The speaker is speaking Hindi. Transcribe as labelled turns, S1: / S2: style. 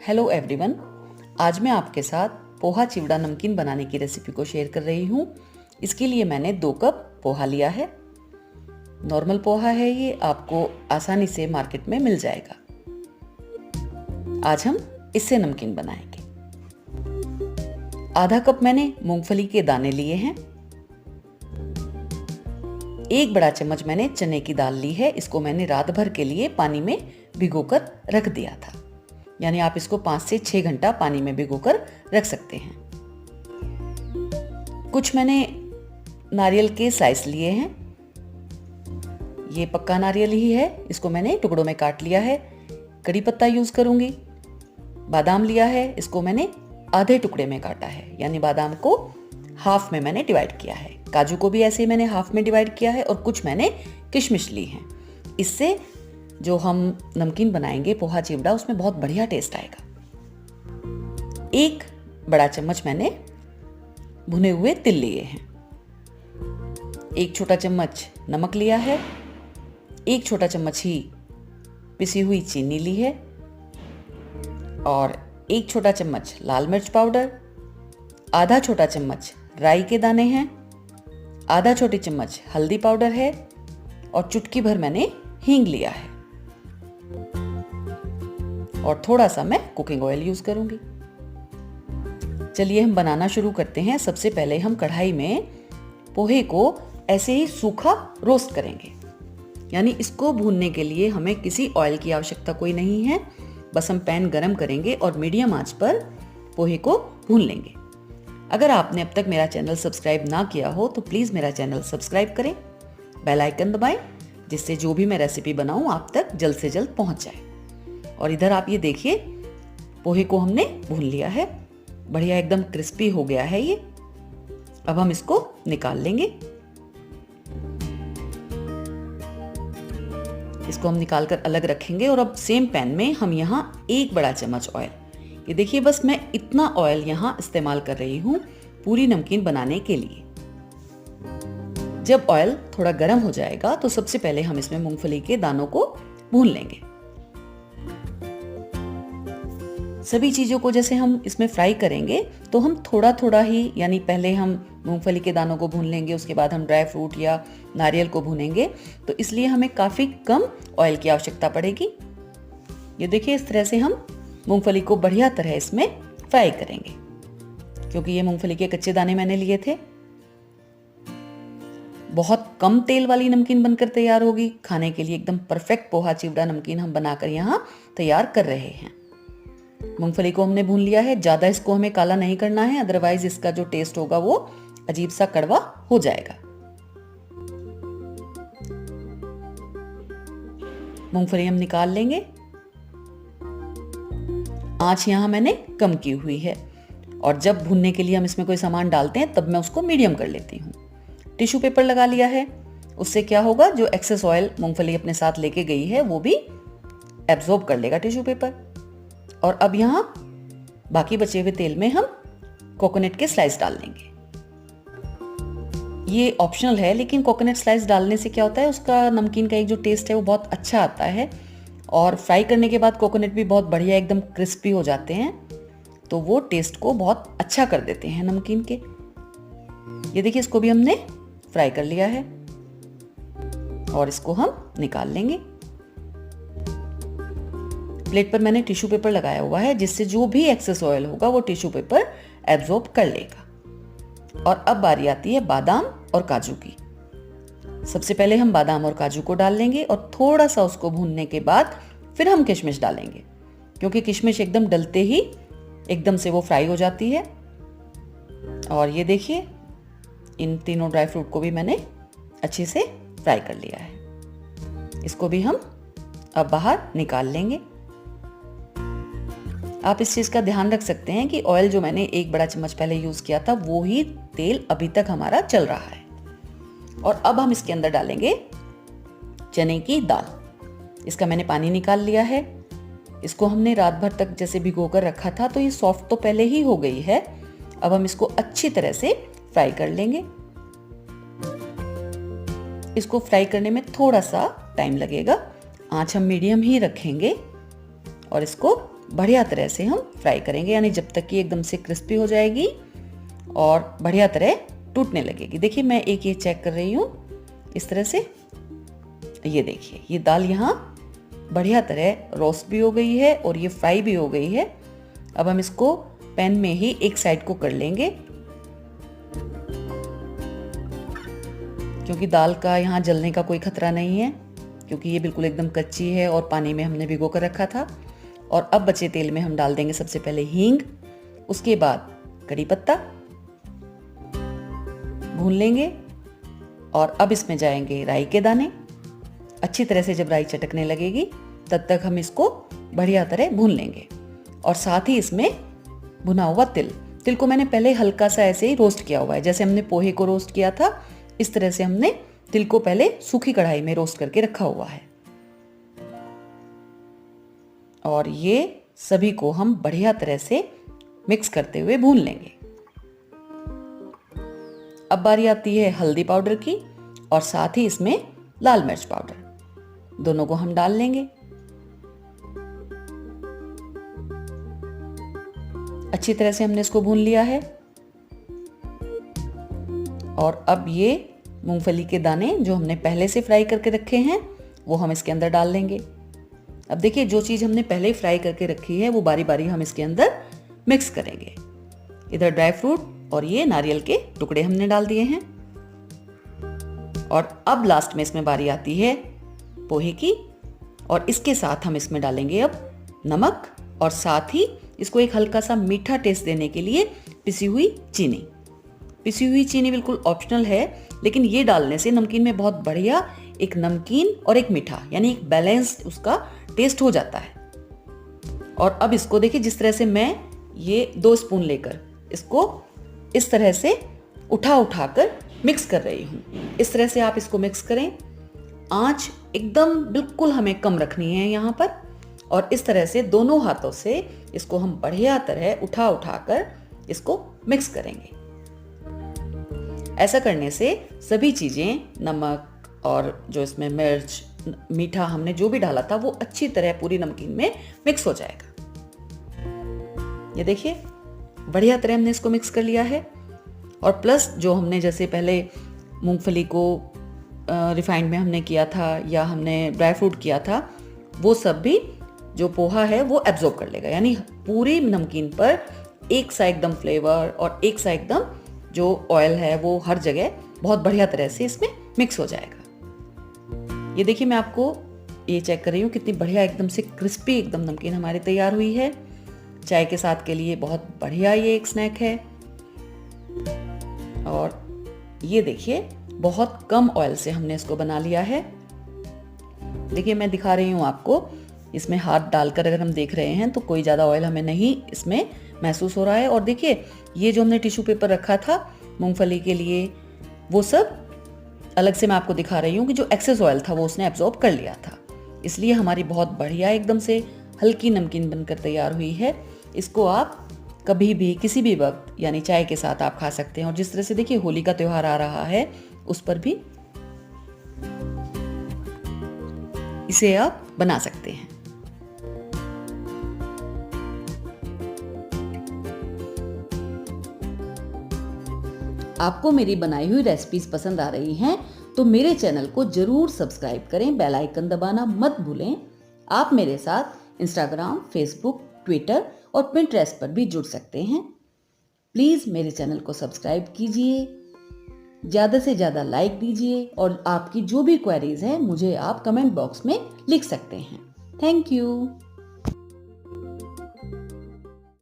S1: हेलो एवरीवन, आज मैं आपके साथ पोहा चिवड़ा नमकीन बनाने की रेसिपी को शेयर कर रही हूँ। इसके लिए मैंने 2 कप पोहा लिया है। नॉर्मल पोहा है, ये आपको आसानी से मार्केट में मिल जाएगा। आज हम इससे नमकीन बनाएंगे। आधा कप मैंने मूंगफली के दाने लिए हैं। 1 बड़ा चम्मच मैंने चने की दाल ली है। इसको मैंने रात भर के लिए पानी में भिगोकर रख दिया था, यानी आप इसको 5 से 6 घंटा पानी में भिगोकर रख सकते हैं। कुछ मैंने नारियल के स्लाइस लिए हैं। ये पक्का नारियल ही है, इसको मैंने टुकड़ों में काट लिया है। कड़ी पत्ता यूज करूंगी। बादाम लिया है, इसको मैंने आधे टुकड़े में काटा है, यानी बादाम को हाफ में मैंने डिवाइड किया है। काजू को भी ऐसे ही मैंने हाफ में डिवाइड किया है और कुछ मैंने किशमिश ली है। इससे जो हम नमकीन बनाएंगे पोहा चिवड़ा, उसमें बहुत बढ़िया टेस्ट आएगा। 1 बड़ा चम्मच मैंने भुने हुए तिल लिए हैं। 1 छोटा चम्मच नमक लिया है। 1 छोटा चम्मच ही पिसी हुई चीनी ली है और 1 छोटा चम्मच लाल मिर्च पाउडर, आधा छोटा चम्मच राई के दाने हैं, आधा छोटी चम्मच हल्दी पाउडर है और चुटकी भर मैंने हींग लिया है और थोड़ा सा मैं कुकिंग ऑयल यूज करूंगी। चलिए हम बनाना शुरू करते हैं। सबसे पहले हम कढ़ाई में पोहे को ऐसे ही सूखा रोस्ट करेंगे, यानी इसको भूनने के लिए हमें किसी ऑयल की आवश्यकता कोई नहीं है। बस हम पैन गरम करेंगे और मीडियम आंच पर पोहे को भून लेंगे। अगर आपने अब तक मेरा चैनल सब्सक्राइब ना किया हो तो प्लीज़ मेरा चैनल सब्सक्राइब करें, बेल आइकन दबाएं, जिससे जो भी मैं रेसिपी बनाऊं आप तक जल्द से जल्द पहुंच जाए। और इधर आप ये देखिए, पोहे को हमने भून लिया है, बढ़िया एकदम क्रिस्पी हो गया है ये। अब हम इसको निकाल लेंगे। इसको हम निकाल कर अलग रखेंगे और अब सेम पैन में हम यहाँ 1 बड़ा चम्मच ऑयल, ये देखिए बस मैं इतना ऑयल यहाँ इस्तेमाल कर रही हूँ पूरी नमकीन बनाने के लिए। जब ऑयल थोड़ा गर्म हो जाएगा तो सबसे पहले हम इसमें मूंगफली के दानों को भून लेंगे। सभी चीजों को जैसे हम इसमें फ्राई करेंगे तो हम थोड़ा थोड़ा ही, यानी पहले हम मूंगफली के दानों को भून लेंगे, उसके बाद हम ड्राई फ्रूट या नारियल को भूनेंगे, तो इसलिए हमें काफी कम ऑयल की आवश्यकता पड़ेगी। ये देखिए इस तरह से हम मूंगफली को बढ़िया तरह इसमें फ्राई करेंगे, क्योंकि ये मूंगफली के कच्चे दाने मैंने लिए थे। बहुत कम तेल वाली नमकीन बनकर तैयार होगी। खाने के लिए एकदम परफेक्ट पोहा चिवड़ा नमकीन हम बनाकर यहाँ तैयार कर रहे हैं। मूंगफली को हमने भून लिया है। ज्यादा इसको हमें काला नहीं करना है, अदरवाइज इसका जो टेस्ट होगा वो अजीब सा कड़वा हो जाएगा। मूंगफली हम निकाल लेंगे। आंच यहां मैंने कम की हुई है और जब भूनने के लिए हम इसमें कोई सामान डालते हैं तब मैं उसको मीडियम कर लेती हूँ। टिश्यू पेपर लगा लिया है, उससे क्या होगा, जो एक्सेस ऑयल मूंगफली अपने साथ लेके गई है वो भी एब्जॉर्ब कर लेगा टिश्यू पेपर। और अब यहाँ बाकी बचे हुए तेल में हम कोकोनट के स्लाइस डाल लेंगे। ये ऑप्शनल है, लेकिन कोकोनट स्लाइस डालने से क्या होता है, उसका नमकीन का एक जो टेस्ट है वो बहुत अच्छा आता है और फ्राई करने के बाद कोकोनट भी बहुत बढ़िया एकदम क्रिस्पी हो जाते हैं, तो वो टेस्ट को बहुत अच्छा कर देते हैं नमकीन के। ये देखिए इसको भी हमने फ्राई कर लिया है और इसको हम निकाल लेंगे। प्लेट पर मैंने टिश्यू पेपर लगाया हुआ है, जिससे जो भी एक्सेस ऑयल होगा वो टिश्यू पेपर एब्जॉर्ब कर लेगा। और अब बारी आती है बादाम और काजू की। सबसे पहले हम बादाम और काजू को डाल लेंगे और थोड़ा सा उसको भूनने के बाद फिर हम किशमिश डालेंगे, क्योंकि किशमिश एकदम डलते ही एकदम से वो फ्राई हो जाती है। और ये देखिए इन तीनों ड्राई फ्रूट को भी मैंने अच्छे से फ्राई कर लिया है। इसको भी हम अब बाहर निकाल लेंगे। आप इस चीज का ध्यान रख सकते हैं कि ऑयल जो मैंने 1 बड़ा चम्मच पहले यूज किया था वो ही तेल अभी तक हमारा चल रहा है। और अब हम इसके अंदर डालेंगे चने की दाल। इसका मैंने पानी निकाल लिया है। इसको हमने रात भर तक जैसे भिगोकर रखा था, तो ये सॉफ्ट तो पहले ही हो गई है। अब हम इसको अच्छी तरह से फ्राई कर लेंगे। इसको फ्राई करने में थोड़ा सा टाइम लगेगा, आंच हम मीडियम ही रखेंगे और इसको बढ़िया तरह से हम फ्राई करेंगे, यानी जब तक कि एकदम से क्रिस्पी हो जाएगी और बढ़िया तरह टूटने लगेगी। देखिए मैं एक ये चेक कर रही हूँ इस तरह से। ये देखिए ये दाल यहाँ बढ़िया तरह रोस्ट भी हो गई है और ये फ्राई भी हो गई है। अब हम इसको पैन में ही एक साइड को कर लेंगे, क्योंकि दाल का यहाँ जलने का कोई खतरा नहीं है, क्योंकि ये बिल्कुल एकदम कच्ची है और पानी में हमने भिगो कर रखा था। और अब बचे तेल में हम डाल देंगे सबसे पहले हींग, उसके बाद कड़ी पत्ता भून लेंगे और अब इसमें जाएंगे राई के दाने। अच्छी तरह से जब राई चटकने लगेगी तब तक हम इसको बढ़िया तरह भून लेंगे। और साथ ही इसमें भुना हुआ तिल को मैंने पहले हल्का सा ऐसे ही रोस्ट किया हुआ है, जैसे हमने पोहे को रोस्ट किया था इस तरह से हमने तिल को पहले सूखी कढ़ाई में रोस्ट करके रखा हुआ है। और ये सभी को हम बढ़िया तरह से मिक्स करते हुए भून लेंगे। अब बारी आती है हल्दी पाउडर की और साथ ही इसमें लाल मिर्च पाउडर, दोनों को हम डाल लेंगे। अच्छी तरह से हमने इसको भून लिया है। और अब ये मूंगफली के दाने जो हमने पहले से फ्राई करके रखे हैं वो हम इसके अंदर डाल लेंगे। अब देखिए जो चीज़ हमने पहले ही फ्राई करके रखी है वो बारी बारी हम इसके अंदर मिक्स करेंगे। इधर ड्राई फ्रूट और ये नारियल के टुकड़े हमने डाल दिए हैं। और अब लास्ट में इसमें बारी आती है पोहे की, और इसके साथ हम इसमें डालेंगे अब नमक और साथ ही इसको एक हल्का सा मीठा टेस्ट देने के लिए पिसी हुई चीनी। पिसी हुई चीनी बिल्कुल ऑप्शनल है, लेकिन ये डालने से नमकीन में बहुत बढ़िया एक नमकीन और एक मीठा यानी एक बैलेंस्ड उसका टेस्ट हो जाता है। और अब इसको देखिए जिस तरह से मैं ये 2 स्पून लेकर इसको इस तरह से उठा कर मिक्स कर रही हूँ। इस तरह से आप इसको मिक्स करें। आंच एकदम बिल्कुल हमें कम रखनी है यहाँ पर, और इस तरह से दोनों हाथों से इसको हम बढ़िया तरह उठा कर इसको मिक्स करेंगे। ऐसा करने से सभी चीज़ें, नमक और जो इसमें मिर्च, मीठा हमने जो भी डाला था वो अच्छी तरह पूरी नमकीन में मिक्स हो जाएगा। ये देखिए बढ़िया तरह हमने इसको मिक्स कर लिया है। और प्लस जो हमने जैसे पहले मूंगफली को रिफाइंड में हमने किया था या हमने ड्राई फ्रूट किया था, वो सब भी जो पोहा है वो एब्जॉर्ब कर लेगा, यानी पूरी नमकीन पर एक सा एकदम फ्लेवर और एक सा एकदम जो ऑयल है वो हर जगह बहुत बढ़िया तरह से इसमें मिक्स हो जाएगा। ये देखिए मैं आपको ये चेक कर रही हूँ कितनी बढ़िया एकदम से क्रिस्पी एकदम नमकीन हमारी तैयार हुई है। चाय के साथ के लिए बहुत बढ़िया ये एक स्नैक है। और ये देखिए बहुत कम ऑयल से हमने इसको बना लिया है। देखिए मैं दिखा रही हूँ आपको, इसमें हाथ डालकर अगर हम देख रहे हैं तो कोई ज़्यादा ऑयल हमें नहीं इसमें महसूस हो रहा है। और देखिए ये जो हमने टिश्यू पेपर रखा था मूंगफली के लिए, वो सब अलग से मैं आपको दिखा रही हूँ कि जो एक्सेस ऑयल था वो उसने एब्जॉर्ब कर लिया था, इसलिए हमारी बहुत बढ़िया एकदम से हल्की नमकीन बनकर तैयार हुई है। इसको आप कभी भी किसी भी वक्त यानी चाय के साथ आप खा सकते हैं। और जिस तरह से देखिए होली का त्योहार आ रहा है उस पर भी इसे आप बना सकते हैं। आपको मेरी बनाई हुई रेसिपीज पसंद आ रही हैं तो मेरे चैनल को जरूर सब्सक्राइब करें, बेल आइकन दबाना मत भूलें। आप मेरे साथ इंस्टाग्राम, फेसबुक, ट्विटर और पिंटरेस्ट पर भी जुड़ सकते हैं। प्लीज़ मेरे चैनल को सब्सक्राइब कीजिए, ज़्यादा से ज़्यादा लाइक दीजिए और आपकी जो भी क्वेरीज हैं मुझे आप कमेंट बॉक्स में लिख सकते हैं। Thank you.